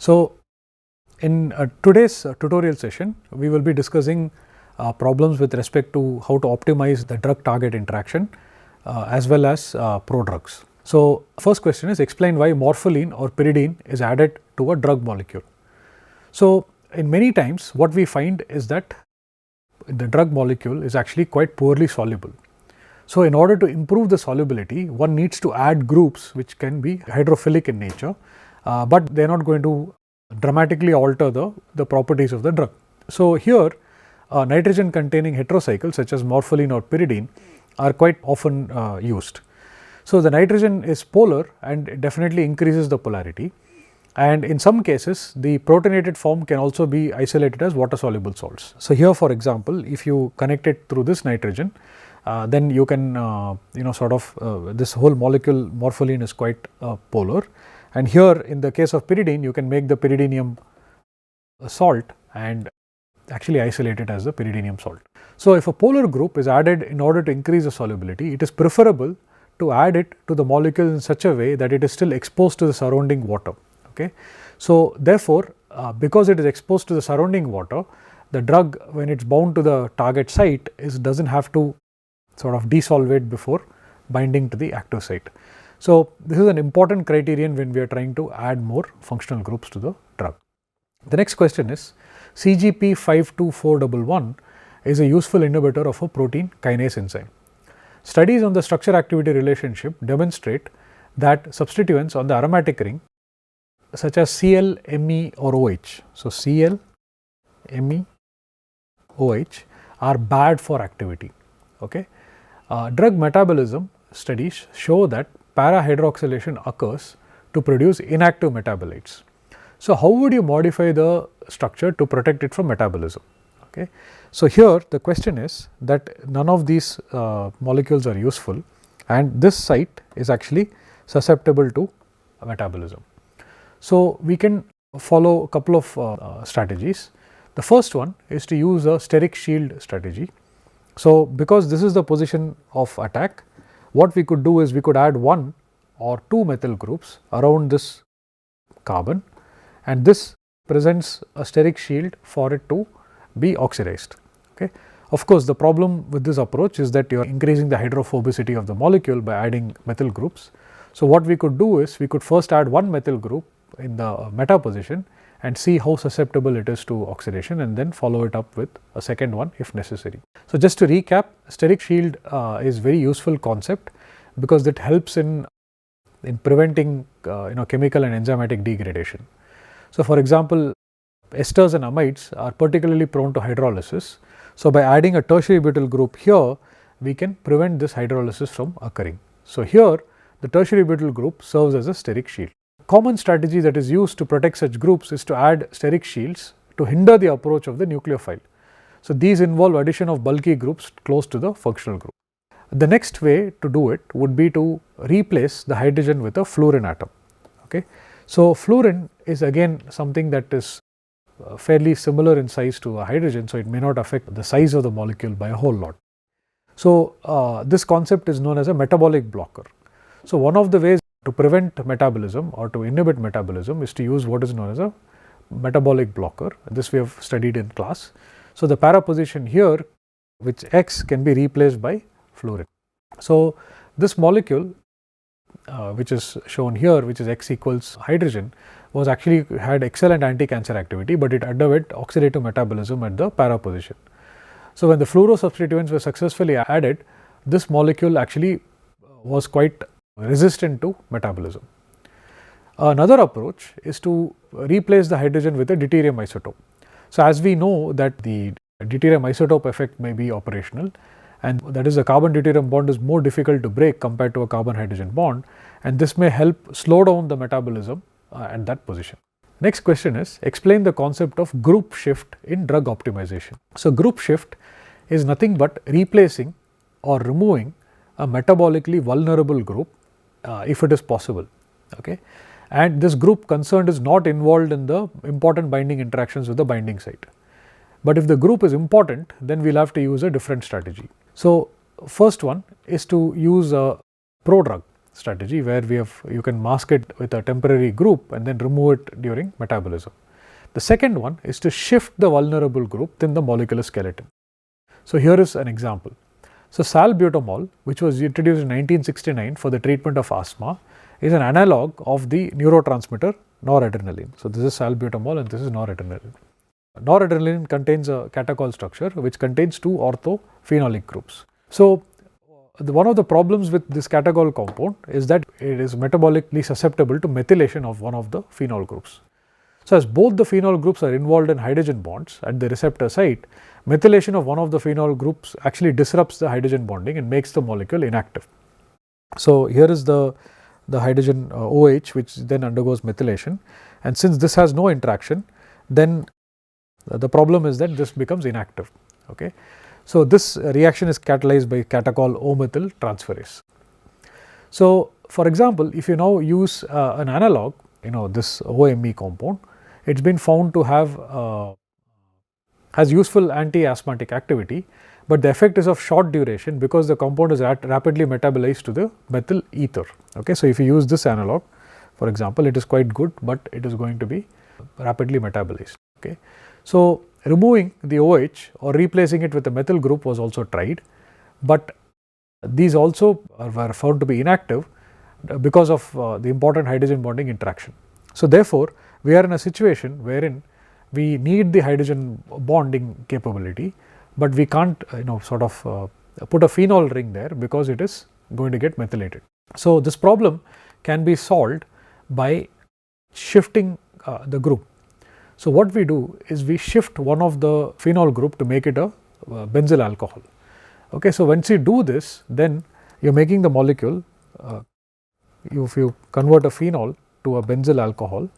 So, in today's tutorial session, we will be discussing problems with respect to how to optimize the drug target interaction as well as prodrugs. So, first question is explain why morpholine or pyridine is added to a drug molecule. So, in many times what we find is that the drug molecule is actually quite poorly soluble. So, in order to improve the solubility, one needs to add groups which can be hydrophilic in nature, but they are not going to dramatically alter the properties of the drug. So, here nitrogen containing heterocycles such as morpholine or pyridine are quite often used. So, the nitrogen is polar and it definitely increases the polarity, and in some cases the protonated form can also be isolated as water soluble salts. So, here for example, if you connect it through this nitrogen, then you can this whole molecule morpholine is quite polar, and here in the case of pyridine you can make the pyridinium salt and actually isolate it as the pyridinium salt. So, if a polar group is added in order to increase the solubility, it is preferable to add it to the molecule in such a way that it is still exposed to the surrounding water. Okay. So, therefore, because it is exposed to the surrounding water, the drug when it is bound to the target site does not have to sort of desolvate before binding to the active site. So, this is an important criterion when we are trying to add more functional groups to the drug. The next question is CGP 52411 is a useful inhibitor of a protein kinase enzyme. Studies on the structure activity relationship demonstrate that substituents on the aromatic ring such as Cl, Me or OH. So, Cl, Me, OH are bad for activity. Okay. Drug metabolism studies show that para-hydroxylation occurs to produce inactive metabolites. So, how would you modify the structure to protect it from metabolism? Okay. So, here the question is that none of these molecules are useful and this site is actually susceptible to metabolism. So, we can follow a couple of strategies. The first one is to use a steric shield strategy. So, because this is the position of attack, what we could do is we could add one or two methyl groups around this carbon, and this presents a steric shield for it to be oxidized. Okay. Of course, the problem with this approach is that you are increasing the hydrophobicity of the molecule by adding methyl groups. So, what we could do is we could first add one methyl group in the meta position and see how susceptible it is to oxidation, and then follow it up with a second one if necessary. So, just to recap, steric shield is very useful concept because it helps in preventing chemical and enzymatic degradation. So, for example, esters and amides are particularly prone to hydrolysis. So, by adding a tertiary butyl group here, we can prevent this hydrolysis from occurring. So, here the tertiary butyl group serves as a steric shield. Common strategy that is used to protect such groups is to add steric shields to hinder the approach of the nucleophile. So, these involve addition of bulky groups close to the functional group. The next way to do it would be to replace the hydrogen with a fluorine atom. Okay. So, fluorine is again something that is fairly similar in size to a hydrogen, so it may not affect the size of the molecule by a whole lot. So, this concept is known as a metabolic blocker. So, one of the ways to prevent metabolism or to inhibit metabolism is to use what is known as a metabolic blocker. This we have studied in class. So, the para position here, which X can be replaced by fluorine. So, this molecule which is shown here, which is X equals hydrogen, was actually had excellent anti-cancer activity, but it underwent oxidative metabolism at the para position. So, when the fluoro substituents were successfully added, this molecule actually was quite resistant to metabolism. Another approach is to replace the hydrogen with a deuterium isotope. So, as we know that the deuterium isotope effect may be operational, and that is the carbon deuterium bond is more difficult to break compared to a carbon hydrogen bond, and this may help slow down the metabolism at that position. Next question is explain the concept of group shift in drug optimization. So, group shift is nothing but replacing or removing a metabolically vulnerable group if it is possible. Okay. And this group concerned is not involved in the important binding interactions with the binding site. But if the group is important, then we will have to use a different strategy. So, first one is to use a prodrug. strategy where you can mask it with a temporary group and then remove it during metabolism. The second one is to shift the vulnerable group within the molecular skeleton. So, here is an example. So, Salbutamol, which was introduced in 1969 for the treatment of asthma, is an analogue of the neurotransmitter noradrenaline. So, this is salbutamol and this is noradrenaline. Noradrenaline contains a catechol structure which contains two ortho phenolic groups. So, one of the problems with this catechol compound is that it is metabolically susceptible to methylation of one of the phenol groups. So, as both the phenol groups are involved in hydrogen bonds at the receptor site, methylation of one of the phenol groups actually disrupts the hydrogen bonding and makes the molecule inactive. So, here is the hydrogen OH which then undergoes methylation, and since this has no interaction, then the problem is that this becomes inactive. Okay. So, this reaction is catalyzed by catechol O-methyl transferase. So, for example, if you now use an analog, this OMe compound, it has been found to have has useful anti-asthmatic activity, but the effect is of short duration because the compound is rapidly metabolized to the methyl ether. Okay. So, if you use this analog, for example, it is quite good, but it is going to be rapidly metabolized. Okay. So, removing the OH or replacing it with a methyl group was also tried, but these also were found to be inactive because of the important hydrogen bonding interaction. So, therefore, we are in a situation wherein we need the hydrogen bonding capability, but we can't put a phenol ring there because it is going to get methylated. So, this problem can be solved by shifting the group. So, what we do is we shift one of the phenol group to make it a benzyl alcohol. Okay. So, once you do this, then you are making the molecule, if you convert a phenol to a benzyl alcohol,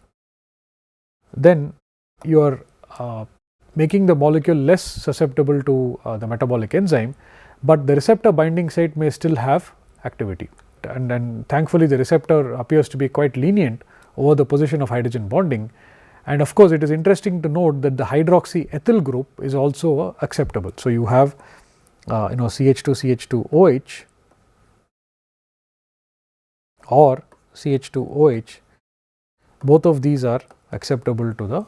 then you are making the molecule less susceptible to the metabolic enzyme, but the receptor binding site may still have activity, and thankfully the receptor appears to be quite lenient over the position of hydrogen bonding. And of course, it is interesting to note that the hydroxyethyl group is also acceptable. So, you have CH2CH2OH or CH2OH, both of these are acceptable to the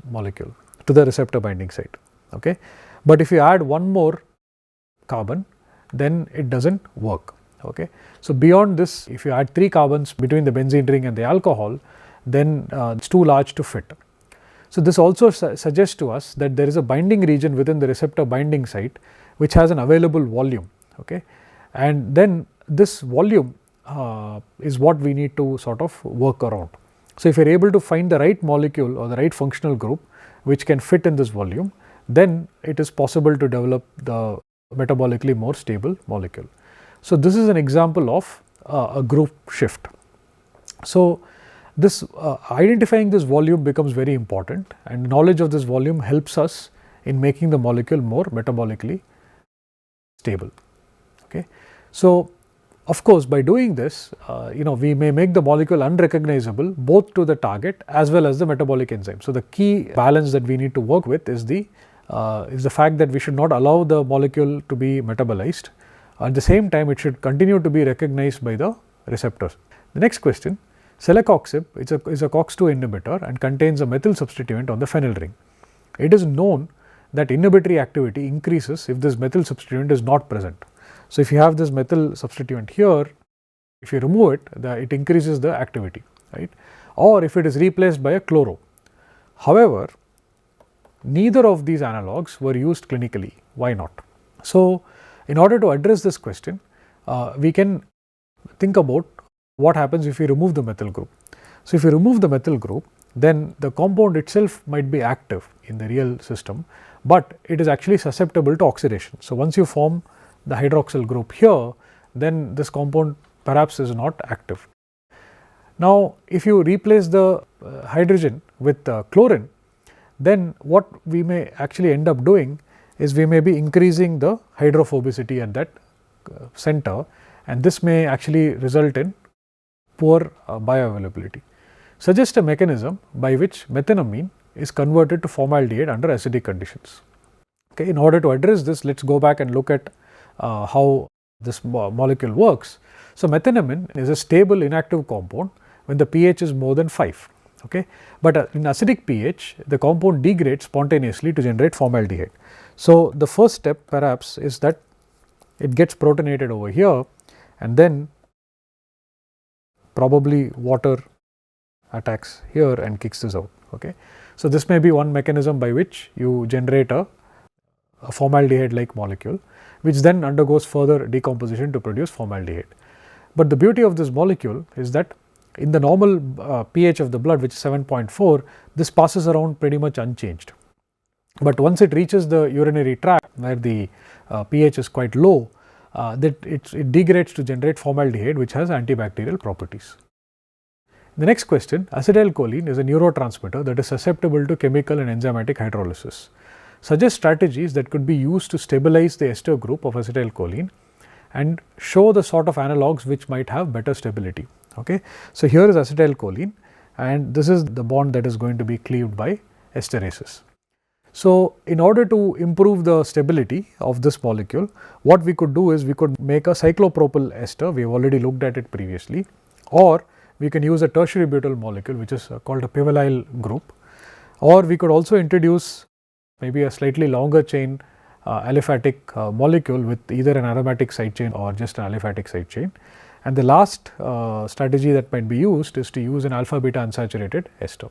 molecule, to the receptor binding site. Okay. But if you add one more carbon, then it does not work. Okay. So, beyond this, if you add 3 carbons between the benzene ring and the alcohol, then it is too large to fit. So, this also suggests to us that there is a binding region within the receptor binding site which has an available volume. Okay. And then this volume is what we need to sort of work around. So, if you are able to find the right molecule or the right functional group which can fit in this volume, then it is possible to develop the metabolically more stable molecule. So, this is an example of a group shift. So, this identifying this volume becomes very important, and knowledge of this volume helps us in making the molecule more metabolically stable. Okay. So, of course, by doing this, we may make the molecule unrecognizable both to the target as well as the metabolic enzyme. So, the key balance that we need to work with is the fact that we should not allow the molecule to be metabolized. At the same time, it should continue to be recognized by the receptors. The next question: Celecoxib is a COX-2 inhibitor and contains a methyl substituent on the phenyl ring. It is known that inhibitory activity increases if this methyl substituent is not present. So, if you have this methyl substituent here, if you remove it, it increases the activity, right, or if it is replaced by a chloro. However, neither of these analogues were used clinically. Why not? So, in order to address this question, we can think about what happens if you remove the methyl group. So, if you remove the methyl group, then the compound itself might be active in the real system, but it is actually susceptible to oxidation. So, once you form the hydroxyl group here, then this compound perhaps is not active. Now, if you replace the hydrogen with chlorine, then what we may actually end up doing is we may be increasing the hydrophobicity at that center, and this may actually result in poor bioavailability. Suggest a mechanism by which methenamine is converted to formaldehyde under acidic conditions. Okay. In order to address this, let us go back and look at how this molecule works. So, methenamine is a stable inactive compound when the pH is more than 5, okay. But in acidic pH, the compound degrades spontaneously to generate formaldehyde. So, the first step perhaps is that it gets protonated over here, and then probably water attacks here and kicks this out, okay. So, this may be one mechanism by which you generate a formaldehyde like molecule, which then undergoes further decomposition to produce formaldehyde. But the beauty of this molecule is that in the normal pH of the blood, which is 7.4, this passes around pretty much unchanged. But once it reaches the urinary tract where the pH is quite low, that it degrades to generate formaldehyde, which has antibacterial properties. The next question, acetylcholine is a neurotransmitter that is susceptible to chemical and enzymatic hydrolysis. Suggest strategies that could be used to stabilize the ester group of acetylcholine and show the sort of analogues which might have better stability. Okay. So, here is acetylcholine, and this is the bond that is going to be cleaved by esterases. So, in order to improve the stability of this molecule, what we could do is we could make a cyclopropyl ester, we have already looked at it previously, or we can use a tertiary butyl molecule which is called a pivolyl group, or we could also introduce maybe a slightly longer chain aliphatic molecule with either an aromatic side chain or just an aliphatic side chain. And the last strategy that might be used is to use an alpha beta unsaturated ester.